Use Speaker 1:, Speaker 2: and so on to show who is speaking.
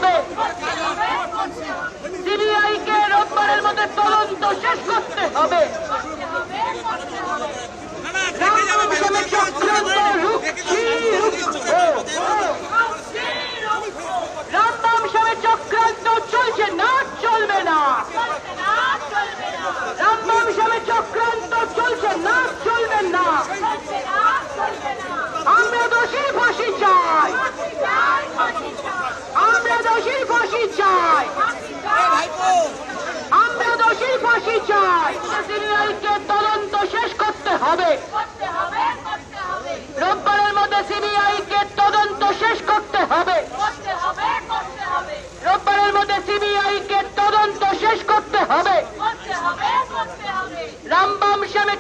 Speaker 1: হবে। সিবিআইকে রোববারের মধ্যে তদন্ত শেষ করতে হবে। রামবাম সামনে চক্রান্ত চলছে না, চলবে না। রামবাম সামনে চক্রান্ত চলছে না, চলবে না। আমরা দোষী ফাঁসি চাই, আমরা দোষী ফাঁসি চাই, আমরা দোষী ফাঁসি চাই। সিবিআইকে তদন্ত শেষ করতে হবে। রোববারের মধ্যে সিবিআইকে তদন্ত শেষ করতে হবে। রোববারের মধ্যে সিবিআইকে তদন্ত শেষ করতে হবে। রামবাম শ্যামে